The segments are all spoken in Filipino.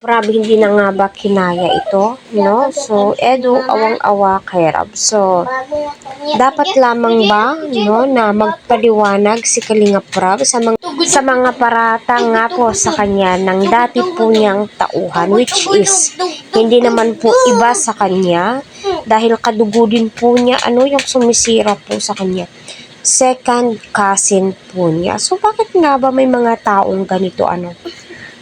Grabe, hindi na nga ba kinaya ito, no? So, Edu, awang-awa kay Rab. So, dapat lamang ba, no, na magpaliwanag si Kalingap Rab sa mga paratang nga po sa kanya ng dati po niyang tauhan, which is, hindi naman po iba sa kanya, dahil kadugo din po niya, ano, yung sumisira po sa kanya. Second cousin po niya. So, bakit nga ba may mga taong ganito, ano,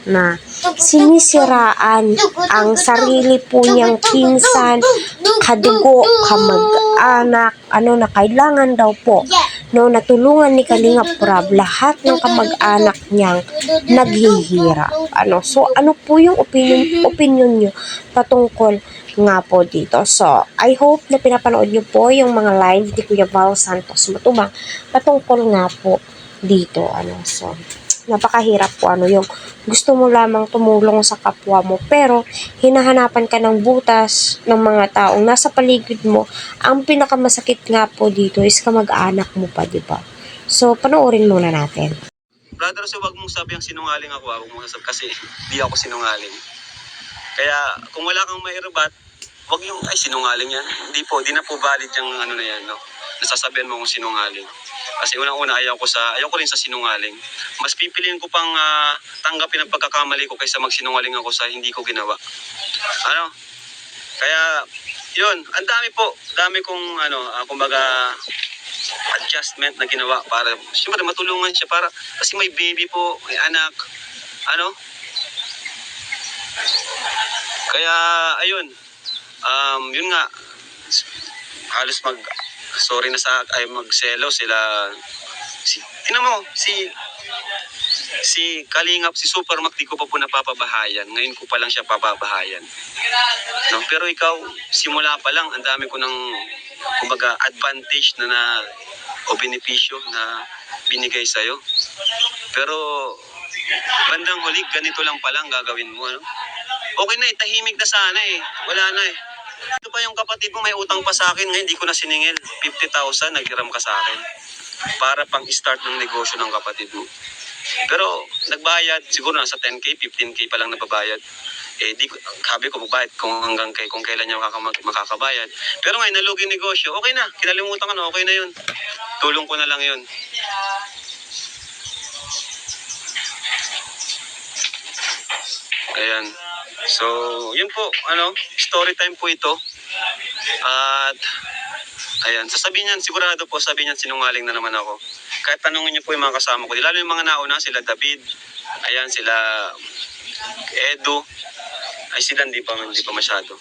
na sinisiraan ang sarili po niyang pinsan, kadugo, kamag-anak, ano, na kailangan daw po, no, natulungan ni Kalingap Rab lahat ng kamag-anak niyang naghihirap. Ano, so ano po yung opinion niyo patungkol nga po dito? So, I hope na pinapanood niyo po yung mga live ni Kuya Val Santos Matubang patungkol nga po dito, ano. So, napakahirap po, ano, yung gusto mo lamang tumulong sa kapwa mo pero hinahanapan ka ng butas ng mga taong nasa paligid mo. Ang pinakamasakit nga po dito is kamag-anak mo pa, di ba? So, panoorin muna natin. Brother, so wag mong sabihang sinungaling ako, wag mong sabi kasi di ako sinungaling. Kaya kung wala kang mairebat, wag yung ay sinungaling yan. Hindi po, di na po valid yung ano na yan, no. Nasasabihan mo kung sinungaling. Kasi unang-una ayaw ko rin sa sinungaling. Mas pipiliin ko pang tanggapin ang pagkakamali ko kaysa magsinungaling ako sa hindi ko ginawa. Ano? Kaya yun, ang dami kong kumbaga adjustment na ginawa para siyempre matulungan siya para kasi may baby po, may anak. Ano? Kaya ayun, yun nga halos sorry na magselo sila tingnan mo si Kalingap, si Supermac, di ko pa po napapabahayan. Ngayon ko pa lang siya papabahayan. No? Pero ikaw, simula pa lang, ang dami ko ng kumbaga advantage o benepisyo na binigay sa'yo. Pero bandang huli, ganito lang palang gagawin mo. Ano? Okay na tahimik na sana Wala na Ito pa yung kapatid mo, may utang pa sa akin. Ngayon, hindi ko na siningil. 50,000, naghiram ka sa akin. Para pang start ng negosyo ng kapatid mo. Pero nagbayad, siguro nasa 10K, 15K pa lang nababayad. Sabi ko magbayad kung kailan niya makakabayad. Pero ngayon, nalugi negosyo, okay na. Kinalimutan ko na, okay na yun. Tulong ko na lang yun. Ayan. So, yun po, story time po ito. At, ayan, sasabihin niyan, sigurado po, sabihin niyan, sinungaling na naman ako. Kahit tanungin niyo po yung mga kasama ko, lalo yung mga nauna, sila David, ayan, sila Edu, ay sila hindi pa masyado.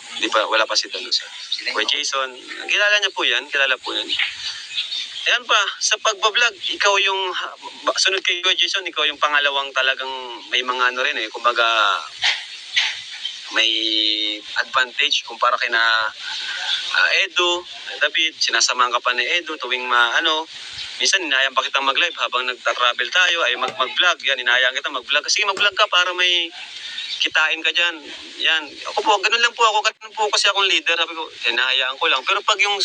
Wala pa si Danos. Kuya Jason, kilala po yan. Ayan pa, sa pagbablog, ikaw yung, sunod kay Kuya Jason, ikaw yung pangalawang talagang may mga kumbaga, may advantage kumpara kay na Edu, David, sinasamahan ka pa ni Edu tuwing minsan inayang pa kitang mag-live habang nagta-travel tayo ay mag-vlog. Yan, inayang kita mag-vlog. Kasi mag-vlog ka para may kitain ka dyan. Yan. Ako po, ganun lang po ako. Ganun po kasi akong leader. Sabi ko, hinahayaan ko lang. Pero pag yung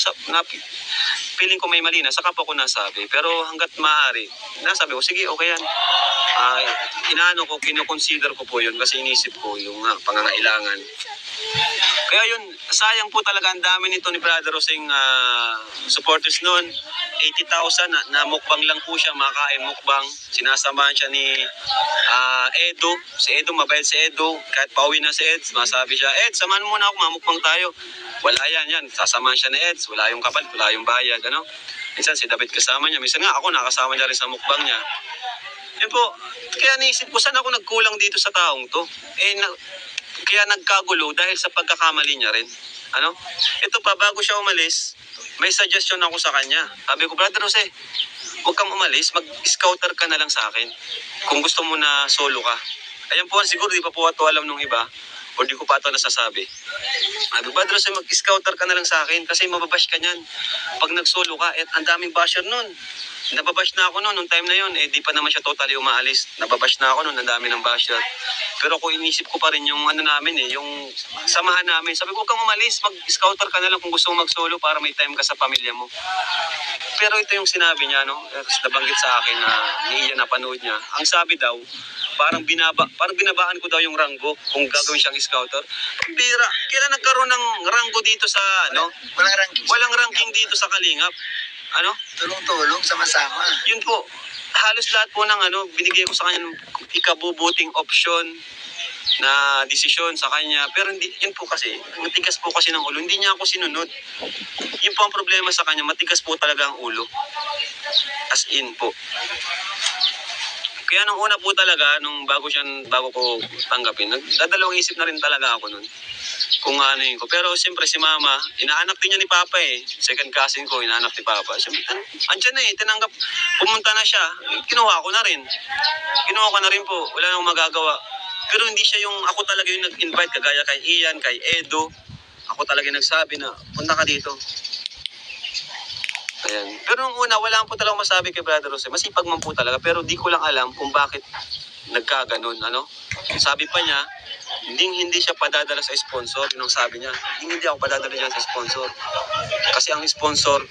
feeling ko may mali na, saka po ako nasabi. Pero hanggat maaari, nasabi ko, sige, okay yan. Kinoconsider ko po yun kasi inisip ko yung pangangailangan. Kaya yun, sayang po talaga, ang dami nito ni Brother Roseng supporters noon. 80,000 na mukbang lang po siya, makain mukbang. Sinasamahan siya ni Edu. Si Edu, mabait si Edu. Kahit pauwi na si Eds, masabi siya, Eds, samahan mo na ako, mamukbang tayo. Wala yan. Sasamahan siya ni Eds. Wala yung kapalit, wala yung bayad. Minsan si David kasama niya. Minsan nga ako nakasama niya rin sa mukbang niya. Yun po, kaya naisip ko, saan ako nagkulang dito sa taong to? Kaya nagkagulo dahil sa pagkakamali niya rin. Ito pa, bago siya umalis, may suggestion ako sa kanya. Sabi ko, Brother Jose, huwag kang umalis, mag-scouter ka na lang sa akin. Kung gusto mo na solo ka. Ayan po, siguro di pa po ito alam nung iba, o di ko pa ito nasasabi. Sabi ko, Brother Jose, mag-scouter ka na lang sa akin kasi mababash ka niyan. Pag nag-solo ka, ang daming basher nun. nababash na ako noon, nung time na yun, eh di pa naman siya totally umaalis. Nababash na ako noon, ang dami ng basher. Pero kung inisip ko pa rin yung ano namin eh, yung samahan namin. Sabi ko, huwag kang umalis, mag-scouter ka na lang kung gusto mo mag-solo para may time ka sa pamilya mo. Pero ito yung sinabi niya, no? Tapos nabanggit sa akin na ni Ian napanood niya. Ang sabi daw, parang binabaan ko daw yung ranggo kung gagawin siyang scouter. Bira, kailan nagkaroon ng ranggo dito sa, ano? Walang ranking. Walang ranking dito sa Kalingap. Ano? Tulong-tulong, sama-sama. Yun po, halos lahat po ng ano, binigay ko sa kanya ng ikabubuting option na desisyon sa kanya. Pero hindi, yun po kasi, matigas po kasi ng ulo. Hindi niya ako sinunod. Yun po ang problema sa kanya, matigas po talaga ang ulo. As in po. Kaya nung una po talaga, nung bago ko tanggapin, nagdadalawang isip na rin talaga ako nun. Kung ano yun ko. Pero siyempre si mama, inaanak din niya ni papa eh. Second cousin ko, inaanak ni papa. Siyempre, andyan na eh, tinanggap. Pumunta na siya, kinuha ko na rin. Kinuha ko na rin po, wala nang magagawa. Pero hindi siya yung, ako talaga yung nag-invite, kagaya kay Ian, kay Edo. Ako talaga yung nagsabi na, punta ka dito. Ayan. Pero nung una, wala po talaga masabi kay Brother Jose. Masipag man po talaga, pero di ko lang alam kung bakit nagkaganon, ano? Sabi pa niya, hindi siya padadala sa sponsor. Yun ang sabi niya. Hindi ako padadala dyan sa sponsor. Kasi ang sponsor,